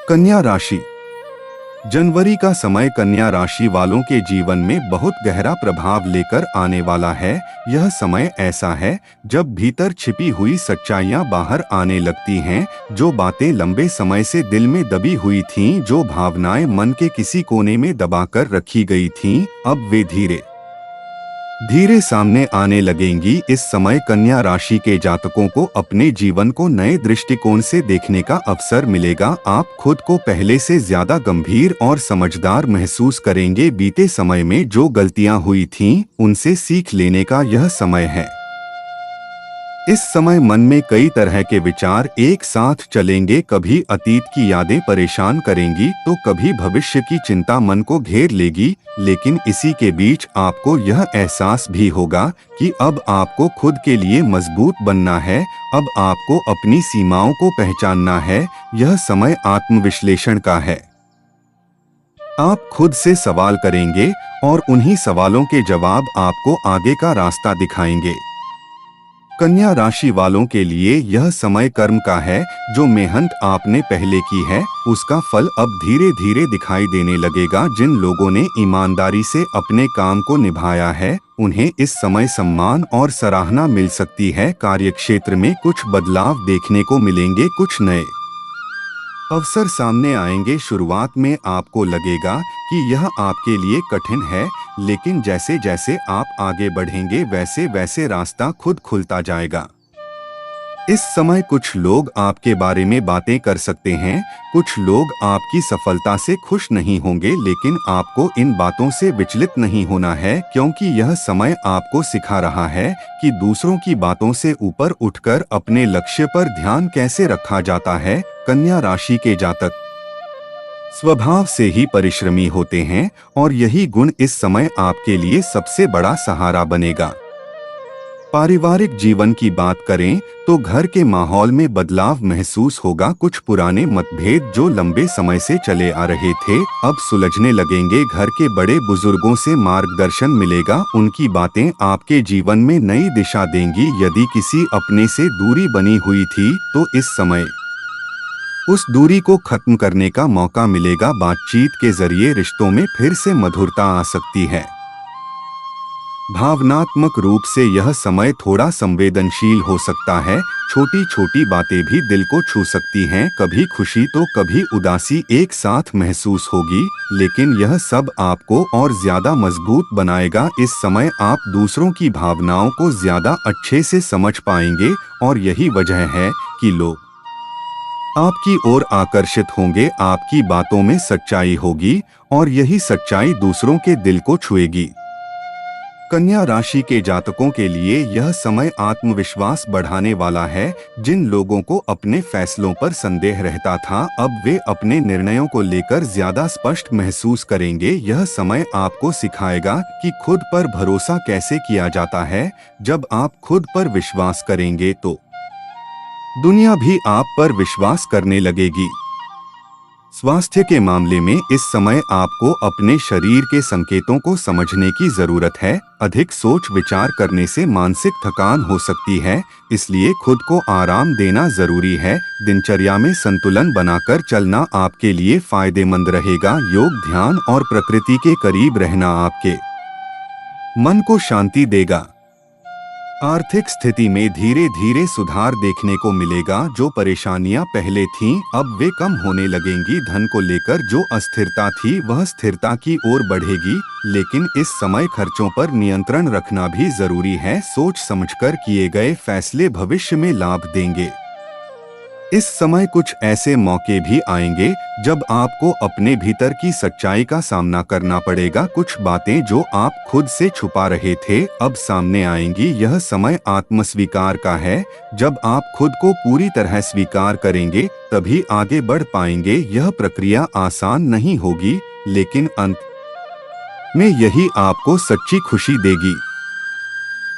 कन्या राशि। जनवरी का समय कन्या राशि वालों के जीवन में बहुत गहरा प्रभाव लेकर आने वाला है। यह समय ऐसा है जब भीतर छिपी हुई सच्चाइयां बाहर आने लगती हैं। जो बातें लंबे समय से दिल में दबी हुई थीं, जो भावनाएं मन के किसी कोने में दबाकर रखी गई थीं, अब वे धीरे धीरे सामने आने लगेंगी। इस समय कन्या राशि के जातकों को अपने जीवन को नए दृष्टिकोण से देखने का अवसर मिलेगा। आप खुद को पहले से ज्यादा गंभीर और समझदार महसूस करेंगे। बीते समय में जो गलतियां हुई थीं, उनसे सीख लेने का यह समय है। इस समय मन में कई तरह के विचार एक साथ चलेंगे। कभी अतीत की यादें परेशान करेंगी तो कभी भविष्य की चिंता मन को घेर लेगी। लेकिन इसी के बीच आपको यह एहसास भी होगा कि अब आपको खुद के लिए मजबूत बनना है। अब आपको अपनी सीमाओं को पहचानना है। यह समय आत्मविश्लेषण का है। आप खुद से सवाल करेंगे और उन्हीं सवालों के जवाब आपको आगे का रास्ता दिखाएंगे। कन्या राशि वालों के लिए यह समय कर्म का है। जो मेहनत आपने पहले की है, उसका फल अब धीरे धीरे दिखाई देने लगेगा। जिन लोगों ने ईमानदारी से अपने काम को निभाया है, उन्हें इस समय सम्मान और सराहना मिल सकती है। कार्यक्षेत्र में कुछ बदलाव देखने को मिलेंगे। कुछ नए अवसर सामने आएंगे। शुरुआत में आपको लगेगा कि यह आपके लिए कठिन है, लेकिन जैसे जैसे आप आगे बढ़ेंगे वैसे वैसे रास्ता खुद खुलता जाएगा। इस समय कुछ लोग आपके बारे में बातें कर सकते हैं। कुछ लोग आपकी सफलता से खुश नहीं होंगे, लेकिन आपको इन बातों से विचलित नहीं होना है, क्योंकि यह समय आपको सिखा रहा है कि दूसरों की बातों से ऊपर उठकर अपने लक्ष्य पर ध्यान कैसे रखा जाता है। कन्या राशि के जातक स्वभाव से ही परिश्रमी होते हैं और यही गुण इस समय आपके लिए सबसे बड़ा सहारा बनेगा। पारिवारिक जीवन की बात करें तो घर के माहौल में बदलाव महसूस होगा। कुछ पुराने मतभेद जो लंबे समय से चले आ रहे थे, अब सुलझने लगेंगे। घर के बड़े बुजुर्गों से मार्गदर्शन मिलेगा। उनकी बातें आपके जीवन में नई दिशा देंगी। यदि किसी अपने से दूरी बनी हुई थी, तो इस समय उस दूरी को खत्म करने का मौका मिलेगा। बातचीत के जरिए रिश्तों में फिर से मधुरता आ सकती है। भावनात्मक रूप से यह समय थोड़ा संवेदनशील हो सकता है। छोटी छोटी बातें भी दिल को छू सकती हैं। कभी खुशी तो कभी उदासी एक साथ महसूस होगी, लेकिन यह सब आपको और ज्यादा मजबूत बनाएगा। इस समय आप दूसरों की भावनाओं को ज्यादा अच्छे से समझ पाएंगे और यही वजह है कि लोग आपकी ओर आकर्षित होंगे। आपकी बातों में सच्चाई होगी और यही सच्चाई दूसरों के दिल को छुएगी। कन्या राशि के जातकों के लिए यह समय आत्मविश्वास बढ़ाने वाला है। जिन लोगों को अपने फैसलों पर संदेह रहता था, अब वे अपने निर्णयों को लेकर ज्यादा स्पष्ट महसूस करेंगे। यह समय आपको सिखाएगा कि खुद पर भरोसा कैसे किया जाता है। जब आप खुद पर विश्वास करेंगे तो दुनिया भी आप पर विश्वास करने लगेगी। स्वास्थ्य के मामले में इस समय आपको अपने शरीर के संकेतों को समझने की जरूरत है। अधिक सोच विचार करने से मानसिक थकान हो सकती है, इसलिए खुद को आराम देना जरूरी है। दिनचर्या में संतुलन बनाकर चलना आपके लिए फायदेमंद रहेगा। योग, ध्यान और प्रकृति के करीब रहना आपके मन को शांति देगा। आर्थिक स्थिति में धीरे धीरे सुधार देखने को मिलेगा। जो परेशानियां पहले थीं, अब वे कम होने लगेंगी। धन को लेकर जो अस्थिरता थी, वह स्थिरता की ओर बढ़ेगी। लेकिन इस समय खर्चों पर नियंत्रण रखना भी जरूरी है। सोच समझकर किए गए फैसले भविष्य में लाभ देंगे। इस समय कुछ ऐसे मौके भी आएंगे जब आपको अपने भीतर की सच्चाई का सामना करना पड़ेगा। कुछ बातें जो आप खुद से छुपा रहे थे, अब सामने आएंगी। यह समय आत्मस्वीकार का है। जब आप खुद को पूरी तरह स्वीकार करेंगे, तभी आगे बढ़ पाएंगे। यह प्रक्रिया आसान नहीं होगी, लेकिन अंत में यही आपको सच्ची खुशी देगी।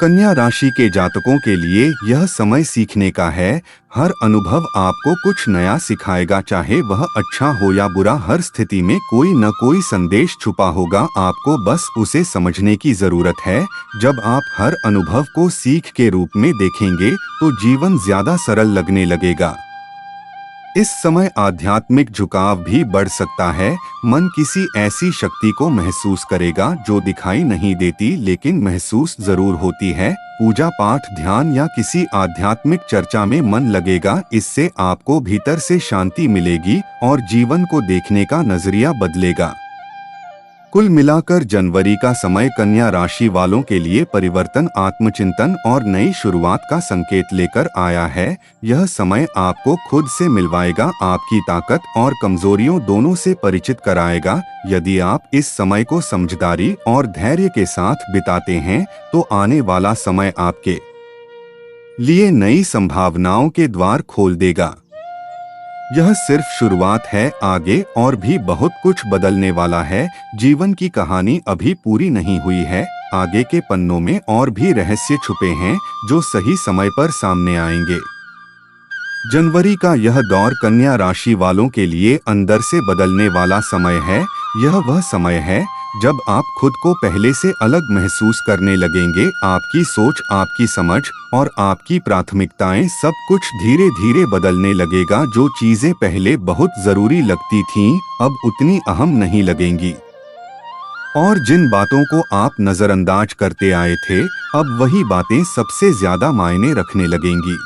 कन्या राशि के जातकों के लिए यह समय सीखने का है। हर अनुभव आपको कुछ नया सिखाएगा, चाहे वह अच्छा हो या बुरा। हर स्थिति में कोई न कोई संदेश छुपा होगा, आपको बस उसे समझने की जरूरत है। जब आप हर अनुभव को सीख के रूप में देखेंगे, तो जीवन ज्यादा सरल लगने लगेगा। इस समय आध्यात्मिक झुकाव भी बढ़ सकता है। मन किसी ऐसी शक्ति को महसूस करेगा जो दिखाई नहीं देती लेकिन महसूस जरूर होती है। पूजा पाठ, ध्यान या किसी आध्यात्मिक चर्चा में मन लगेगा। इससे आपको भीतर से शांति मिलेगी और जीवन को देखने का नजरिया बदलेगा। कुल मिलाकर जनवरी का समय कन्या राशि वालों के लिए परिवर्तन, आत्मचिंतन और नई शुरुआत का संकेत लेकर आया है। यह समय आपको खुद से मिलवाएगा, आपकी ताकत और कमजोरियों दोनों से परिचित कराएगा। यदि आप इस समय को समझदारी और धैर्य के साथ बिताते हैं तो आने वाला समय आपके लिए नई संभावनाओं के द्वार खोल देगा। यह सिर्फ शुरुआत है, आगे और भी बहुत कुछ बदलने वाला है। जीवन की कहानी अभी पूरी नहीं हुई है। आगे के पन्नों में और भी रहस्य छुपे हैं जो सही समय पर सामने आएंगे। जनवरी का यह दौर कन्या राशि वालों के लिए अंदर से बदलने वाला समय है। यह वह समय है जब आप खुद को पहले से अलग महसूस करने लगेंगे। आपकी सोच, आपकी समझ और आपकी प्राथमिकताएं सब कुछ धीरे धीरे बदलने लगेगा। जो चीजें पहले बहुत जरूरी लगती थीं, अब उतनी अहम नहीं लगेंगी। और जिन बातों को आप नजरअंदाज करते आए थे, अब वही बातें सबसे ज्यादा मायने रखने लगेंगी।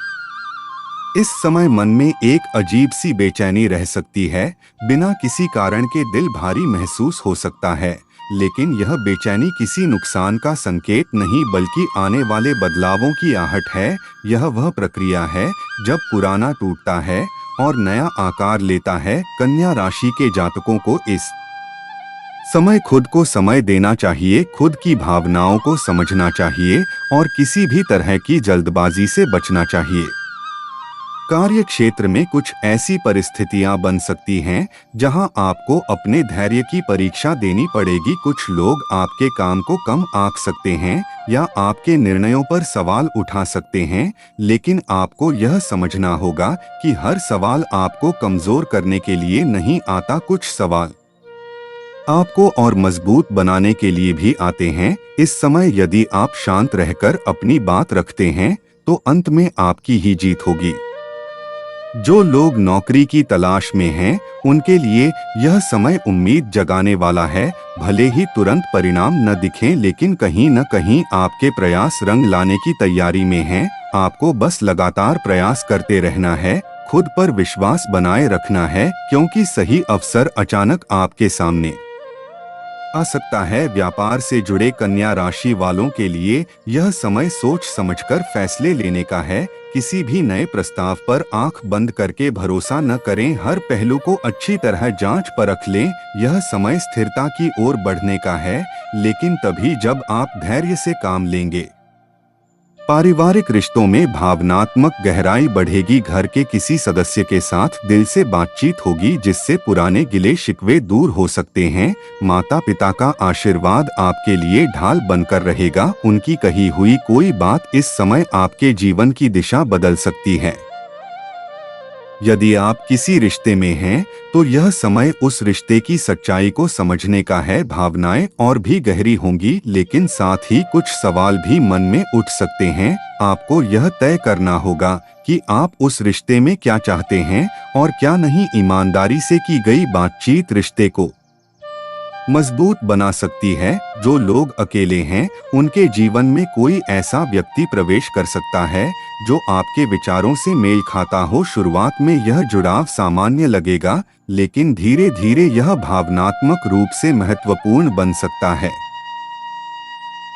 इस समय मन में एक अजीब सी बेचैनी रह सकती है। बिना किसी कारण के दिल भारी महसूस हो सकता है, लेकिन यह बेचैनी किसी नुकसान का संकेत नहीं बल्कि आने वाले बदलावों की आहट है। यह वह प्रक्रिया है जब पुराना टूटता है और नया आकार लेता है। कन्या राशि के जातकों को इस समय खुद को समय देना चाहिए, खुद की भावनाओं को समझना चाहिए और किसी भी तरह की जल्दबाजी से बचना चाहिए। कार्य क्षेत्र में कुछ ऐसी परिस्थितियां बन सकती हैं जहां आपको अपने धैर्य की परीक्षा देनी पड़ेगी। कुछ लोग आपके काम को कम आंक सकते हैं या आपके निर्णयों पर सवाल उठा सकते हैं, लेकिन आपको यह समझना होगा कि हर सवाल आपको कमजोर करने के लिए नहीं आता। कुछ सवाल आपको और मजबूत बनाने के लिए भी आते हैं। इस समय यदि आप शांत रहकर अपनी बात रखते हैं तो अंत में आपकी ही जीत होगी। जो लोग नौकरी की तलाश में हैं, उनके लिए यह समय उम्मीद जगाने वाला है। भले ही तुरंत परिणाम न दिखें, लेकिन कहीं न कहीं आपके प्रयास रंग लाने की तैयारी में हैं। आपको बस लगातार प्रयास करते रहना है, खुद पर विश्वास बनाए रखना है, क्योंकि सही अवसर अचानक आपके सामने आ सकता है। व्यापार से जुड़े कन्या राशि वालों के लिए यह समय सोच समझकर फैसले लेने का है। किसी भी नए प्रस्ताव पर आंख बंद करके भरोसा न करें, हर पहलू को अच्छी तरह जांच परख लें। यह समय स्थिरता की ओर बढ़ने का है, लेकिन तभी जब आप धैर्य से काम लेंगे। पारिवारिक रिश्तों में भावनात्मक गहराई बढ़ेगी। घर के किसी सदस्य के साथ दिल से बातचीत होगी जिससे पुराने गिले शिकवे दूर हो सकते हैं। माता पिता का आशीर्वाद आपके लिए ढाल बनकर रहेगा। उनकी कही हुई कोई बात इस समय आपके जीवन की दिशा बदल सकती है। यदि आप किसी रिश्ते में हैं, तो यह समय उस रिश्ते की सच्चाई को समझने का है। भावनाएं और भी गहरी होंगी, लेकिन साथ ही कुछ सवाल भी मन में उठ सकते हैं। आपको यह तय करना होगा कि आप उस रिश्ते में क्या चाहते हैं और क्या नहीं। ईमानदारी से की गई बातचीत रिश्ते को मजबूत बना सकती है। जो लोग अकेले हैं, उनके जीवन में कोई ऐसा व्यक्ति प्रवेश कर सकता है जो आपके विचारों से मेल खाता हो। शुरुआत में यह जुड़ाव सामान्य लगेगा, लेकिन धीरे धीरे यह भावनात्मक रूप से महत्वपूर्ण बन सकता है।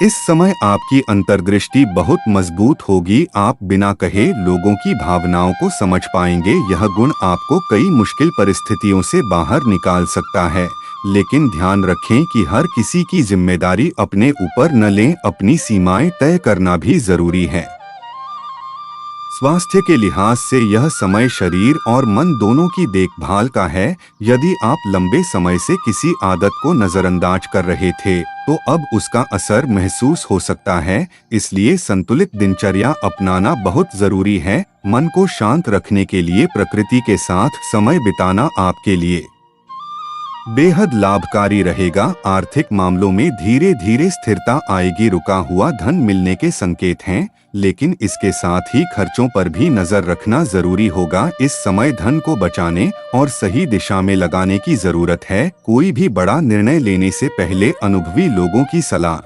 इस समय आपकी अंतर्दृष्टि बहुत मजबूत होगी। आप बिना कहे लोगों की भावनाओं को समझ पाएंगे। यह गुण आपको कई मुश्किल परिस्थितियों से बाहर निकाल सकता है, लेकिन ध्यान रखें कि हर किसी की जिम्मेदारी अपने ऊपर न लें। अपनी सीमाएं तय करना भी जरूरी है। स्वास्थ्य के लिहाज से यह समय शरीर और मन दोनों की देखभाल का है। यदि आप लंबे समय से किसी आदत को नजरअंदाज कर रहे थे, तो अब उसका असर महसूस हो सकता है। इसलिए संतुलित दिनचर्या अपनाना बहुत जरूरी है। मन को शांत रखने के लिए प्रकृति के साथ समय बिताना आपके लिए बेहद लाभकारी रहेगा। आर्थिक मामलों में धीरे धीरे स्थिरता आएगी। रुका हुआ धन मिलने के संकेत हैं, लेकिन इसके साथ ही खर्चों पर भी नजर रखना जरूरी होगा। इस समय धन को बचाने और सही दिशा में लगाने की जरूरत है। कोई भी बड़ा निर्णय लेने से पहले अनुभवी लोगों की सलाह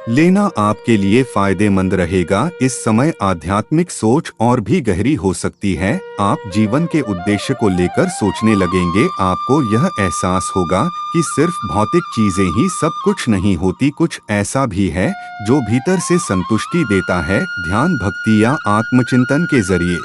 लेना आपके लिए फायदेमंद रहेगा। इस समय आध्यात्मिक सोच और भी गहरी हो सकती है। आप जीवन के उद्देश्य को लेकर सोचने लगेंगे। आपको यह एहसास होगा कि सिर्फ भौतिक चीजें ही सब कुछ नहीं होती, कुछ ऐसा भी है जो भीतर से संतुष्टि देता है। ध्यान, भक्ति या आत्मचिंतन के जरिए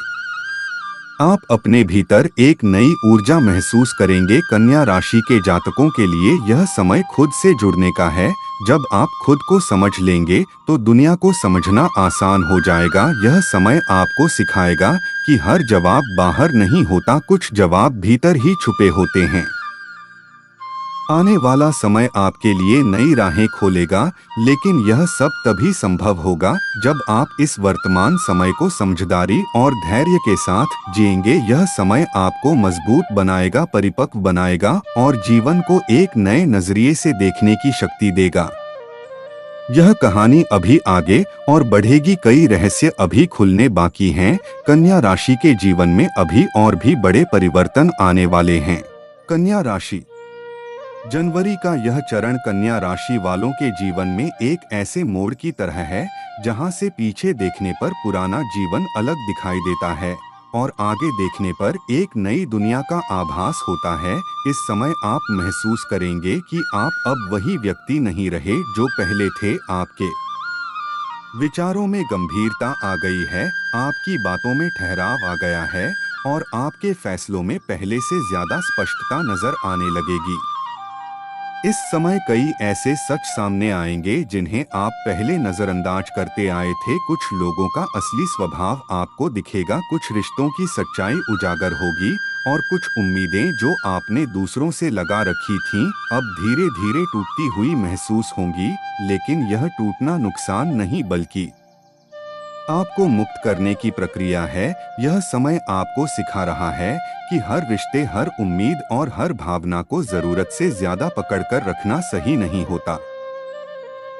आप अपने भीतर एक नई ऊर्जा महसूस करेंगे। कन्या राशि के जातकों के लिए यह समय खुद से जुड़ने का है। जब आप खुद को समझ लेंगे तो दुनिया को समझना आसान हो जाएगा। यह समय आपको सिखाएगा कि हर जवाब बाहर नहीं होता, कुछ जवाब भीतर ही छुपे होते हैं। आने वाला समय आपके लिए नई राहें खोलेगा, लेकिन यह सब तभी संभव होगा जब आप इस वर्तमान समय को समझदारी और धैर्य के साथ जिएंगे। यह समय आपको मजबूत बनाएगा, परिपक्व बनाएगा और जीवन को एक नए नजरिए से देखने की शक्ति देगा। यह कहानी अभी आगे और बढ़ेगी। कई रहस्य अभी खुलने बाकी हैं। कन्या राशि के जीवन में अभी और भी बड़े परिवर्तन आने वाले हैं। कन्या राशि, जनवरी का यह चरण कन्या राशि वालों के जीवन में एक ऐसे मोड़ की तरह है जहां से पीछे देखने पर पुराना जीवन अलग दिखाई देता है और आगे देखने पर एक नई दुनिया का आभास होता है। इस समय आप महसूस करेंगे कि आप अब वही व्यक्ति नहीं रहे जो पहले थे। आपके विचारों में गंभीरता आ गई है, आपकी बातों में ठहराव आ गया है और आपके फैसलों में पहले से ज्यादा स्पष्टता नजर आने लगेगी। इस समय कई ऐसे सच सामने आएंगे जिन्हें आप पहले नजरअंदाज करते आए थे। कुछ लोगों का असली स्वभाव आपको दिखेगा, कुछ रिश्तों की सच्चाई उजागर होगी और कुछ उम्मीदें जो आपने दूसरों से लगा रखी थीं, अब धीरे धीरे टूटती हुई महसूस होंगी। लेकिन यह टूटना नुकसान नहीं बल्कि आपको मुक्त करने की प्रक्रिया है। यह समय आपको सिखा रहा है कि हर रिश्ते, हर उम्मीद और हर भावना को जरूरत से ज्यादा पकड़कर रखना सही नहीं होता।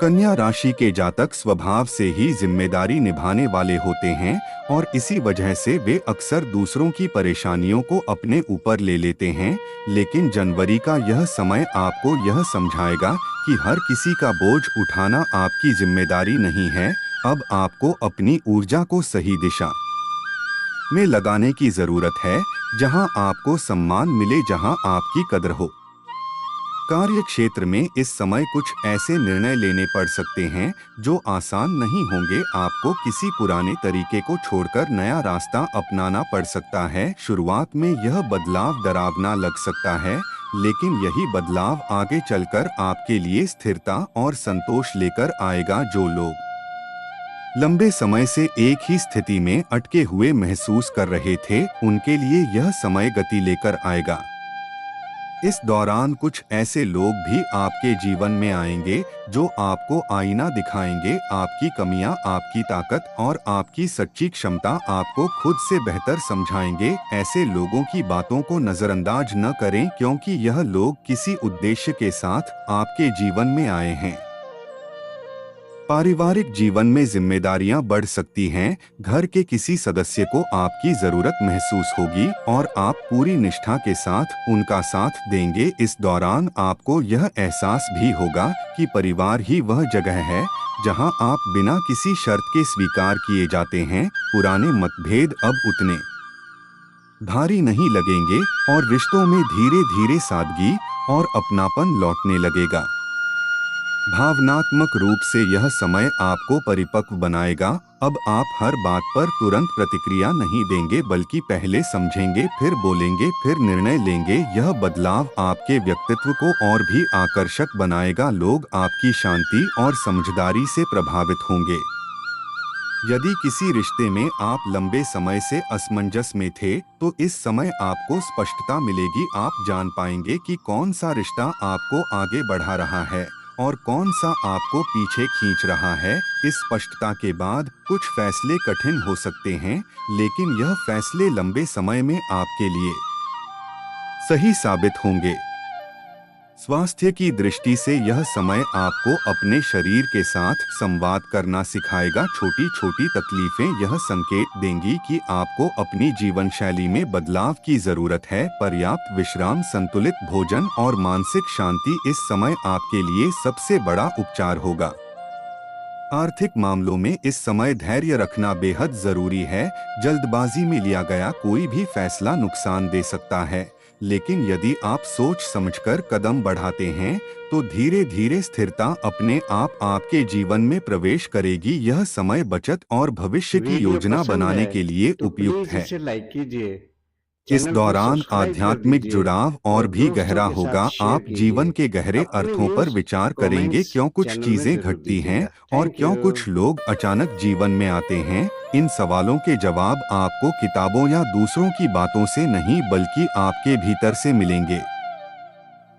कन्या राशि के जातक स्वभाव से ही जिम्मेदारी निभाने वाले होते हैं और इसी वजह से वे अक्सर दूसरों की परेशानियों को अपने ऊपर ले लेते हैं। लेकिन जनवरी का यह समय आपको यह समझाएगा कि हर किसी का बोझ उठाना आपकी जिम्मेदारी नहीं है। अब आपको अपनी ऊर्जा को सही दिशा में लगाने की जरूरत है, जहां आपको सम्मान मिले, जहां आपकी कदर हो। कार्य क्षेत्र में इस समय कुछ ऐसे निर्णय लेने पड़ सकते हैं जो आसान नहीं होंगे। आपको किसी पुराने तरीके को छोड़कर नया रास्ता अपनाना पड़ सकता है। शुरुआत में यह बदलाव डरावना लग सकता है, लेकिन यही बदलाव आगे चलकर आपके लिए स्थिरता और संतोष लेकर आएगा। जो लोग लंबे समय से एक ही स्थिति में अटके हुए महसूस कर रहे थे, उनके लिए यह समय गति लेकर आएगा। इस दौरान कुछ ऐसे लोग भी आपके जीवन में आएंगे जो आपको आईना दिखाएंगे, आपकी कमियां, आपकी ताकत और आपकी सच्ची क्षमता आपको खुद से बेहतर समझाएंगे। ऐसे लोगों की बातों को नजरअंदाज न करें, क्योंकि यह लोग किसी उद्देश्य के साथ आपके जीवन में आए हैं। पारिवारिक जीवन में जिम्मेदारियां बढ़ सकती हैं। घर के किसी सदस्य को आपकी जरूरत महसूस होगी और आप पूरी निष्ठा के साथ उनका साथ देंगे। इस दौरान आपको यह एहसास भी होगा कि परिवार ही वह जगह है जहां आप बिना किसी शर्त के स्वीकार किए जाते हैं। पुराने मतभेद अब उतने भारी नहीं लगेंगे और रिश्तों में धीरे धीरे सादगी और अपनापन लौटने लगेगा। भावनात्मक रूप से यह समय आपको परिपक्व बनाएगा। अब आप हर बात पर तुरंत प्रतिक्रिया नहीं देंगे, बल्कि पहले समझेंगे, फिर बोलेंगे, फिर निर्णय लेंगे। यह बदलाव आपके व्यक्तित्व को और भी आकर्षक बनाएगा। लोग आपकी शांति और समझदारी से प्रभावित होंगे। यदि किसी रिश्ते में आप लंबे समय से असमंजस में थे, तो इस समय आपको स्पष्टता मिलेगी। आप जान पाएंगे कि कौन सा रिश्ता आपको आगे बढ़ा रहा है और कौन सा आपको पीछे खींच रहा है। इस स्पष्टता के बाद कुछ फैसले कठिन हो सकते हैं, लेकिन यह फैसले लंबे समय में आपके लिए सही साबित होंगे। स्वास्थ्य की दृष्टि से यह समय आपको अपने शरीर के साथ संवाद करना सिखाएगा। छोटी छोटी तकलीफें यह संकेत देंगी कि आपको अपनी जीवन शैली में बदलाव की जरूरत है। पर्याप्त विश्राम, संतुलित भोजन और मानसिक शांति इस समय आपके लिए सबसे बड़ा उपचार होगा। आर्थिक मामलों में इस समय धैर्य रखना बेहद जरूरी है। जल्दबाजी में लिया गया कोई भी फैसला नुकसान दे सकता है, लेकिन यदि आप सोच समझकर कदम बढ़ाते हैं तो धीरे धीरे स्थिरता अपने आप आपके जीवन में प्रवेश करेगी। यह समय बचत और भविष्य की वीडियो योजना पसंद बनाने है के लिए तो उपयुक्त प्लीज है। इसे लाइक कीजिए, इस चैनल को दौरान सब्सक्राइब कर आध्यात्मिक दीजिए जुड़ाव और और भी दोस्तों गहरा के साथ होगा। शेयर आप जीवन कीजिए। के गहरे अपने अर्थों पर व्यूज विचार करेंगे, कमेंट्स क्यों कुछ चैनल में चीजें जरूर घटती हैं दीजिएगा। और थैंक क्यों यू। कुछ लोग अचानक जीवन में आते हैं। इन सवालों के जवाब आपको किताबों या दूसरों की बातों से नहीं बल्कि आपके भीतर से मिलेंगे।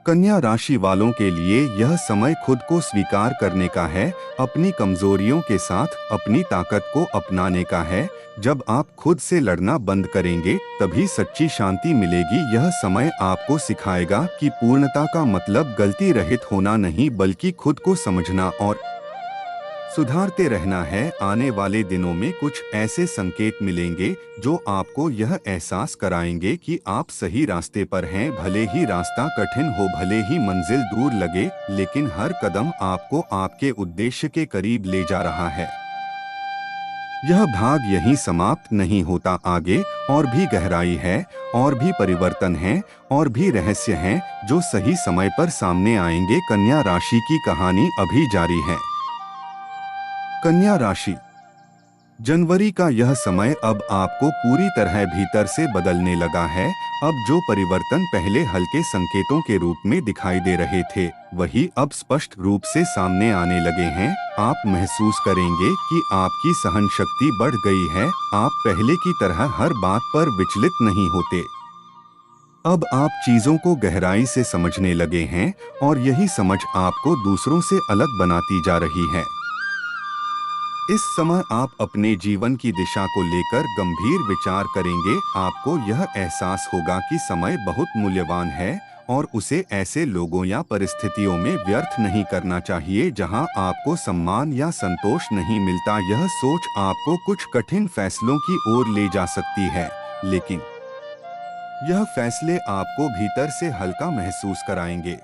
कन्या राशि वालों के लिए यह समय खुद को स्वीकार करने का है, अपनी कमजोरियों के साथ अपनी ताकत को अपनाने का है। जब आप खुद से लड़ना बंद करेंगे तभी सच्ची शांति मिलेगी। यह समय आपको सिखाएगा कि पूर्णता का मतलब गलती रहित होना नहीं बल्कि खुद को समझना और सुधारते रहना है। आने वाले दिनों में कुछ ऐसे संकेत मिलेंगे जो आपको यह एहसास कराएंगे कि आप सही रास्ते पर हैं। भले ही रास्ता कठिन हो, भले ही मंजिल दूर लगे, लेकिन हर कदम आपको आपके उद्देश्य के करीब ले जा रहा है। यह भाग यहीं समाप्त नहीं होता। आगे और भी गहराई है, और भी परिवर्तन है, और भी रहस्य हैं जो सही समय पर सामने आएंगे। कन्या राशि की कहानी अभी जारी है। कन्या राशि, जनवरी का यह समय अब आपको पूरी तरह भीतर से बदलने लगा है। अब जो परिवर्तन पहले हल्के संकेतों के रूप में दिखाई दे रहे थे, वही अब स्पष्ट रूप से सामने आने लगे हैं। आप महसूस करेंगे कि आपकी सहन शक्ति बढ़ गई है। आप पहले की तरह हर बात पर विचलित नहीं होते। अब आप चीजों को गहराई से समझने लगे हैं और यही समझ आपको दूसरों से अलग बनाती जा रही है। इस समय आप अपने जीवन की दिशा को लेकर गंभीर विचार करेंगे। आपको यह एहसास होगा कि समय बहुत मूल्यवान है और उसे ऐसे लोगों या परिस्थितियों में व्यर्थ नहीं करना चाहिए जहां आपको सम्मान या संतोष नहीं मिलता। यह सोच आपको कुछ कठिन फैसलों की ओर ले जा सकती है, लेकिन यह फैसले आपको भीतर से हल्का महसूस कराएंगे।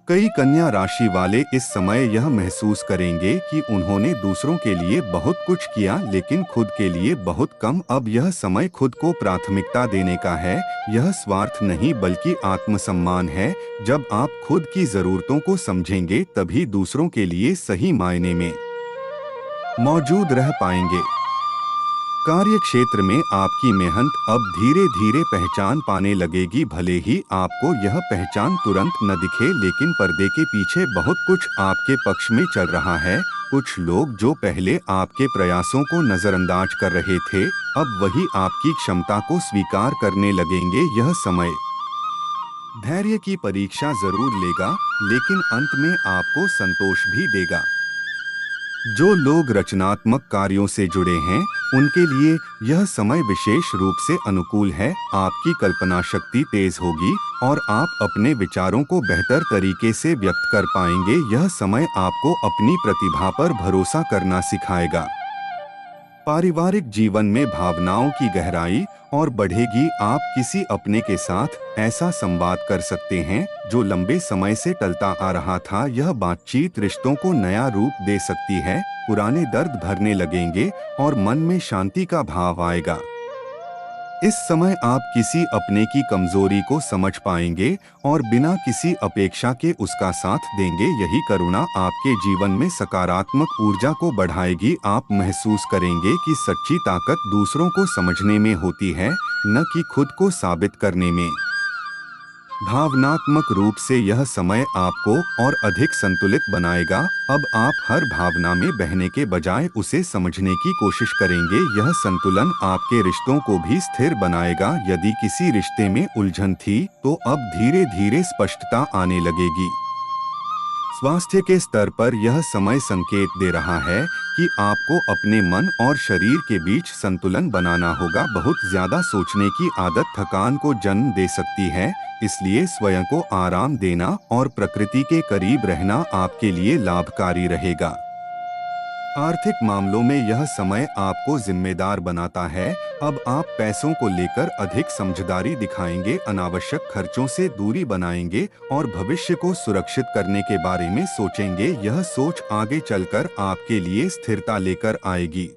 कई कन्या राशि वाले इस समय यह महसूस करेंगे कि उन्होंने दूसरों के लिए बहुत कुछ किया लेकिन खुद के लिए बहुत कम। अब यह समय खुद को प्राथमिकता देने का है। यह स्वार्थ नहीं बल्कि आत्मसम्मान है। जब आप खुद की जरूरतों को समझेंगे तभी दूसरों के लिए सही मायने में मौजूद रह पाएंगे। कार्य क्षेत्र में आपकी मेहनत अब धीरे धीरे पहचान पाने लगेगी। भले ही आपको यह पहचान तुरंत न दिखे, लेकिन पर्दे के पीछे बहुत कुछ आपके पक्ष में चल रहा है। कुछ लोग जो पहले आपके प्रयासों को नजरअंदाज कर रहे थे, अब वही आपकी क्षमता को स्वीकार करने लगेंगे। यह समय धैर्य की परीक्षा जरूर लेगा, लेकिन अंत में आपको संतोष भी देगा। जो लोग रचनात्मक कार्यों से जुड़े हैं, उनके लिए यह समय विशेष रूप से अनुकूल है। आपकी कल्पना शक्ति तेज होगी और आप अपने विचारों को बेहतर तरीके से व्यक्त कर पाएंगे। यह समय आपको अपनी प्रतिभा पर भरोसा करना सिखाएगा। पारिवारिक जीवन में भावनाओं की गहराई और बढ़ेगी। आप किसी अपने के साथ ऐसा संवाद कर सकते हैं जो लंबे समय से टलता आ रहा था। यह बातचीत रिश्तों को नया रूप दे सकती है। पुराने दर्द भरने लगेंगे और मन में शांति का भाव आएगा। इस समय आप किसी अपने की कमजोरी को समझ पाएंगे और बिना किसी अपेक्षा के उसका साथ देंगे। यही करुणा आपके जीवन में सकारात्मक ऊर्जा को बढ़ाएगी। आप महसूस करेंगे कि सच्ची ताकत दूसरों को समझने में होती है, न कि खुद को साबित करने में। भावनात्मक रूप से यह समय आपको और अधिक संतुलित बनाएगा। अब आप हर भावना में बहने के बजाय उसे समझने की कोशिश करेंगे। यह संतुलन आपके रिश्तों को भी स्थिर बनाएगा। यदि किसी रिश्ते में उलझन थी, तो अब धीरे धीरे स्पष्टता आने लगेगी। स्वास्थ्य के स्तर पर यह समय संकेत दे रहा है कि आपको अपने मन और शरीर के बीच संतुलन बनाना होगा। बहुत ज्यादा सोचने की आदत थकान को जन्म दे सकती है, इसलिए स्वयं को आराम देना और प्रकृति के करीब रहना आपके लिए लाभकारी रहेगा। आर्थिक मामलों में यह समय आपको जिम्मेदार बनाता है। अब आप पैसों को लेकर अधिक समझदारी दिखाएंगे, अनावश्यक खर्चों से दूरी बनाएंगे और भविष्य को सुरक्षित करने के बारे में सोचेंगे। यह सोच आगे चलकर आपके लिए स्थिरता लेकर आएगी।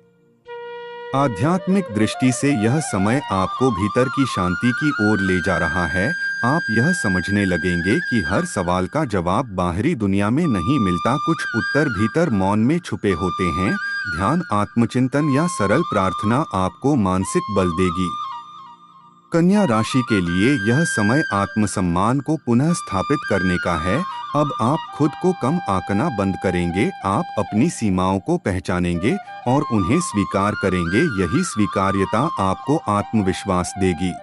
आध्यात्मिक दृष्टि से यह समय आपको भीतर की शांति की ओर ले जा रहा है। आप यह समझने लगेंगे कि हर सवाल का जवाब बाहरी दुनिया में नहीं मिलता, कुछ उत्तर भीतर मौन में छुपे होते हैं। ध्यान, आत्मचिंतन या सरल प्रार्थना आपको मानसिक बल देगी। कन्या राशि के लिए यह समय आत्मसम्मान को पुनः स्थापित करने का है। अब आप खुद को कम आंकना बंद करेंगे, आप अपनी सीमाओं को पहचानेंगे और उन्हें स्वीकार करेंगे। यही स्वीकार्यता आपको आत्मविश्वास देगी।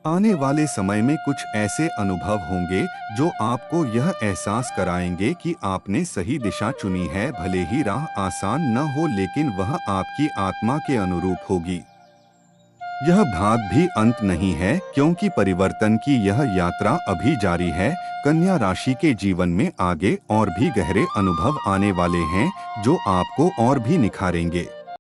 आने वाले समय में कुछ ऐसे अनुभव होंगे जो आपको यह एहसास कराएंगे कि आपने सही दिशा चुनी है। भले ही राह आसान न हो, लेकिन वह आपकी आत्मा के अनुरूप होगी। यह भाग भी अंत नहीं है, क्योंकि परिवर्तन की यह यात्रा अभी जारी है। कन्या राशि के जीवन में आगे और भी गहरे अनुभव आने वाले हैं जो आपको और भी निखारेंगे।